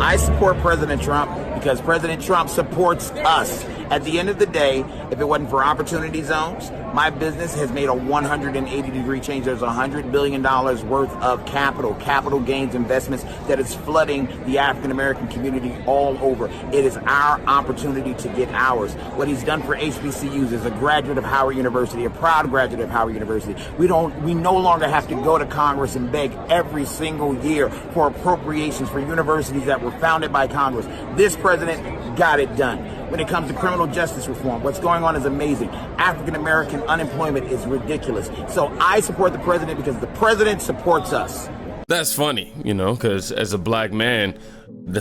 I support President Trump because President Trump supports us. At the end of the day, if it wasn't for opportunity zones, my business has made a 180-degree change. There's $100 billion worth of capital gains investments that is flooding the African-American community all over. It is our opportunity to get ours. What he's done for HBCUs is a graduate of Howard University, a proud graduate of Howard University. We no longer have to go to Congress and beg every single year for appropriations for universities that were founded by Congress. This president got it done. When it comes to criminal justice reform, what's going on is amazing. African-American unemployment is ridiculous. So I support the president because the president supports us. That's funny, because as a black man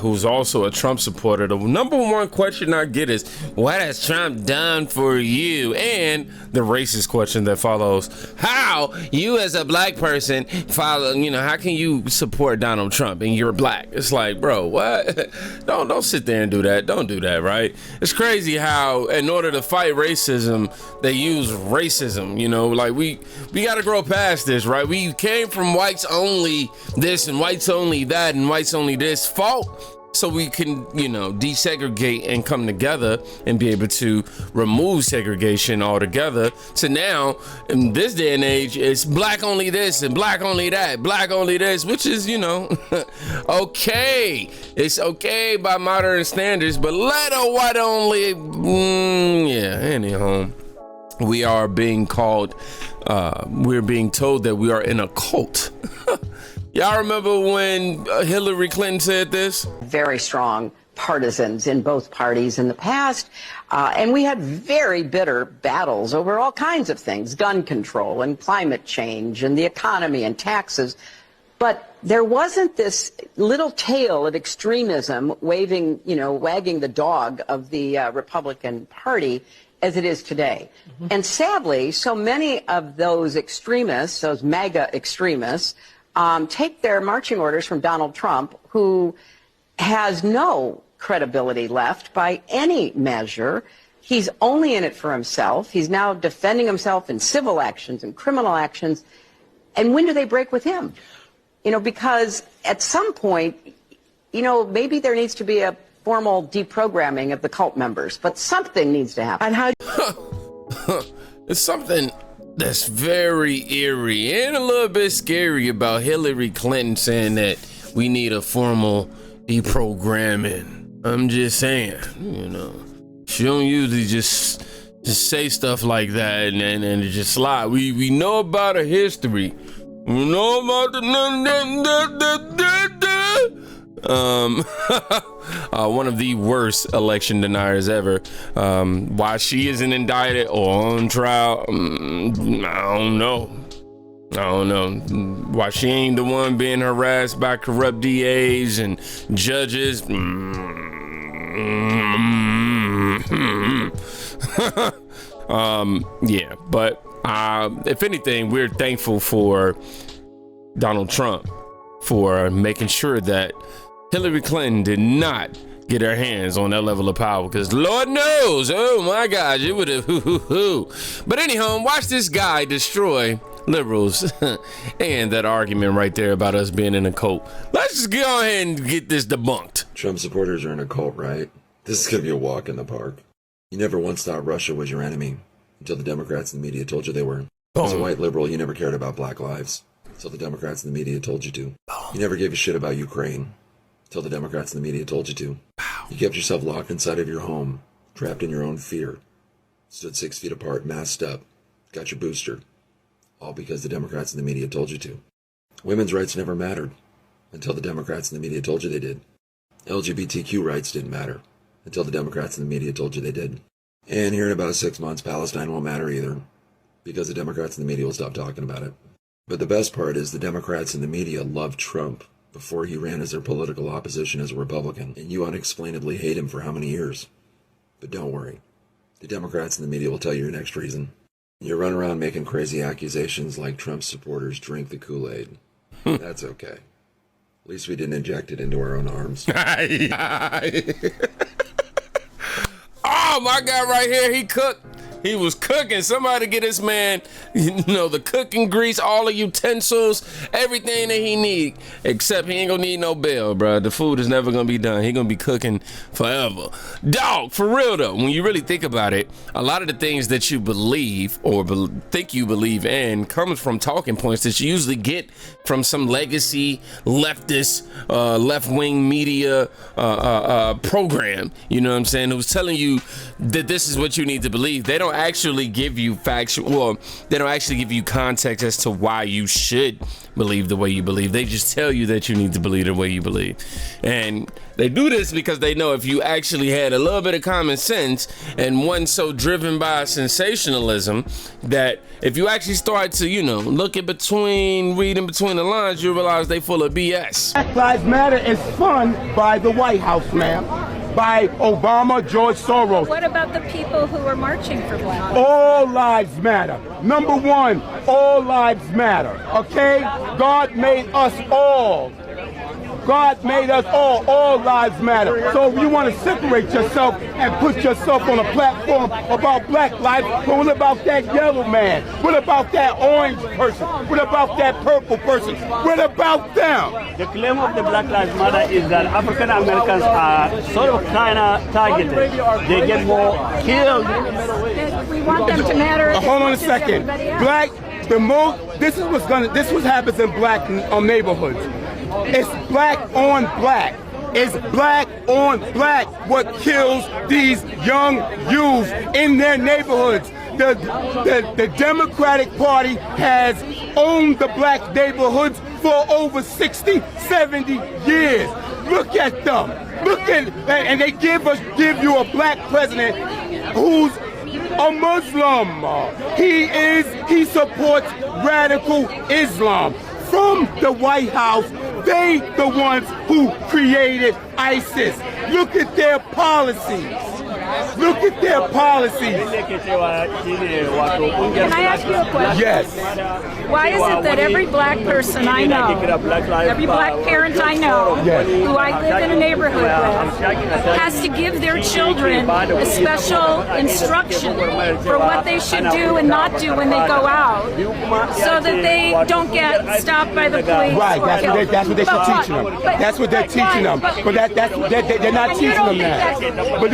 who's also a Trump supporter, the number one question I get is, what has Trump done for you? And the racist question that follows, how you as a black person how can you support Donald Trump and you're black? It's like, bro, what? Don't sit there and do that. Don't do that, right? It's crazy how in order to fight racism, they use racism, like we got to grow past this, right? We came from whites only this and whites only that and whites only this fault. So we can, desegregate and come together and be able to remove segregation altogether. So now, in this day and age, it's black only this and black only that, black only this, which is, okay. It's okay by modern standards, but let a white only, anyhow. We are being called, we're being told that we are in a cult. Y'all remember when Hillary Clinton said this? Very strong partisans in both parties in the past. And we had very bitter battles over all kinds of things, gun control and climate change and the economy and taxes. But there wasn't this little tail of extremism wagging the dog of the Republican Party as it is today. Mm-hmm. And sadly, so many of those extremists, those MAGA extremists, take their marching orders from Donald Trump, who has no credibility left by any measure. He's only in it for himself. He's now defending himself in civil actions and criminal actions. And when do they break with him? Because at some point, maybe there needs to be a formal deprogramming of the cult members, but something needs to happen. And it's something that's very eerie and a little bit scary about Hillary Clinton saying that we need a formal deprogramming. I'm just saying, she don't usually just say stuff like that and just slide. We know about her history. We know about the one of the worst election deniers ever. Why she isn't indicted or on trial, I don't know. Why she ain't the one being harassed by corrupt DAs and judges. But if anything, we're thankful for Donald Trump for making sure that Hillary Clinton did not get her hands on that level of power, because Lord knows, oh my gosh, it would have But anyhow, watch this guy destroy liberals and that argument right there about us being in a cult. Let's just go ahead and get this debunked. Trump supporters are in a cult, right? This is going to be a walk in the park. You never once thought Russia was your enemy until the Democrats and the media told you they were. As a white liberal, you never cared about black lives until the Democrats and the media told you to. You never gave a shit about Ukraine until the Democrats and the media told you to. You kept yourself locked inside of your home, trapped in your own fear, stood 6 feet apart, masked up, got your booster, all because the Democrats and the media told you to. Women's rights never mattered until the Democrats and the media told you they did. LGBTQ rights didn't matter until the Democrats and the media told you they did. And here in about 6 months, Palestine won't matter either, because the Democrats and the media will stop talking about it. But the best part is the Democrats and the media loved Trump before he ran as their political opposition as a Republican, and you unexplainably hate him for how many years? But don't worry, the Democrats and the media will tell you your next reason. You run around making crazy accusations like Trump supporters drink the Kool-Aid. That's okay. At least we didn't inject it into our own arms. Oh, my guy right here, he cooked. He was cooking. Somebody get this man, the cooking grease, all the utensils, everything that he need. Except he ain't gonna need no bill, bro. The food is never gonna be done. He gonna be cooking forever. Dog, for real though, when you really think about it, a lot of the things that you believe or think you believe in comes from talking points that you usually get from some legacy leftist, left-wing media program. You know what I'm saying? Who's telling you that this is what you need to believe. They don't actually give you they don't actually give you context as to why you should believe the way you believe. They just tell you that you need to believe the way you believe. And they do this because they know if you actually had a little bit of common sense and one so driven by sensationalism that if you actually start to, reading between the lines, you realize they full of BS. Black Lives Matter is funded by the White House, ma'am. By Obama, George Soros. What about the people who are marching for Black Lives? All lives matter. Number one, all lives matter. Okay? God made us all. God made us all. All lives matter. So if you want to separate yourself and put yourself on a platform about black lives, but what about that yellow man? What about that orange person? What about that purple person? What about them? The claim of the Black Lives Matter is that African Americans are sort of kind of targeted. They get more killed. We want them to matter. Hold on a second. This is what happens in black neighborhoods. It's black on black. It's black on black what kills these young youths in their neighborhoods. The Democratic Party has owned the black neighborhoods for over 60, 70 years. Look at them. And they give you a black president who's a Muslim. He supports radical Islam. From the White House, they the ones who created ISIS. Look at their policies. Look at their policies. Can I ask you a question? Yes. Why is it that every black person I know, every black parent I know, who I live in a neighborhood with, has to give their children a special instruction for what they should do and not do when they go out, so that they don't get stopped by the police? Right, that's what they should teach them. That's what they're teaching them. But they're not teaching them that. But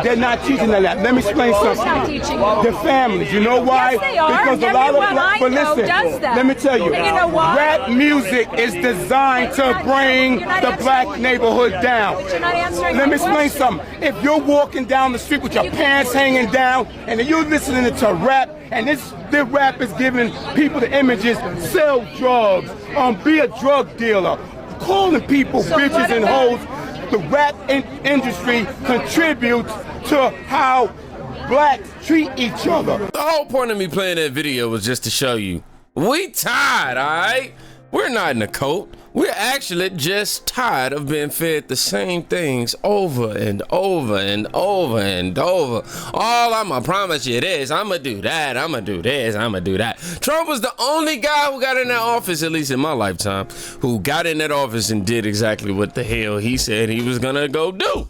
they're not teaching them that. Let me explain something. The families, you know why? Yes, they are. Because a lot of, but listen, does that. let me tell you, And you know why? rap music is designed to bring the black neighborhood down. But you're not answering Let my me explain question. something. If you're walking down the street with your pants hanging down and you're listening to rap, and the rap is giving people the images, sell drugs, be a drug dealer, calling people bitches and hoes, the rap industry contributes to how blacks treat each other. The whole point of me playing that video was just to show you, we tired, all right? We're not in a cult. We're actually just tired of being fed the same things over and over and over and over. All I'ma promise you this, I'ma do that, I'ma do this, I'ma do that. Trump was the only guy who got in that office, at least in my lifetime, who got in that office and did exactly what the hell he said he was gonna go do.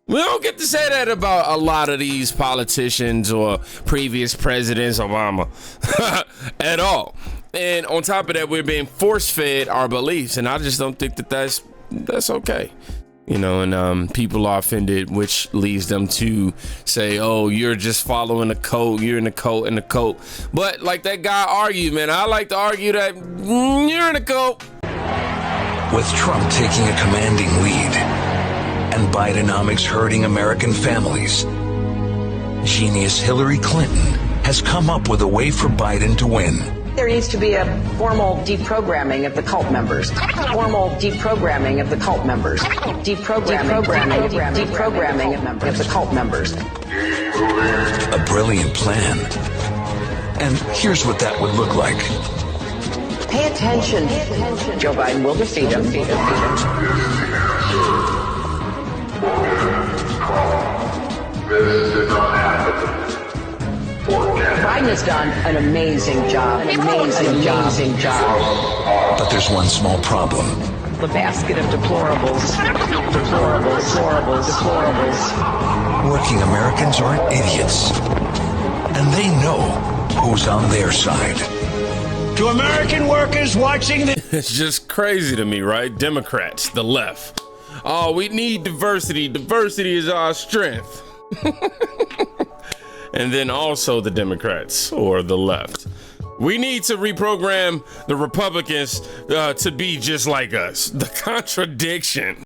We don't get to say that about a lot of these politicians or previous presidents, Obama, at all. And on top of that, we're being force-fed our beliefs, and I just don't think that that's okay. And people are offended, which leads them to say, oh, you're just following a cult, you're in a cult, But like that guy argued, man, I like to argue that you're in a cult. With Trump taking a commanding lead and Bidenomics hurting American families, genius Hillary Clinton has come up with a way for Biden to win. There needs to be a formal deprogramming of the cult members. Formal deprogramming of the cult members. Deprogramming of the cult members. A brilliant plan. And here's what that would look like. Pay attention. Joe Biden will defeat him. This did not happen. Biden has done an amazing job. Amazing job. But there's one small problem. The basket of deplorables. Deplorables. Working Americans aren't idiots. and they know who's on their side. To American workers watching the... It's just crazy to me, right? Democrats, the left. Oh, we need diversity. Diversity is our strength. And then also the Democrats or the left. We need to reprogram the Republicans to be just like us. The contradiction.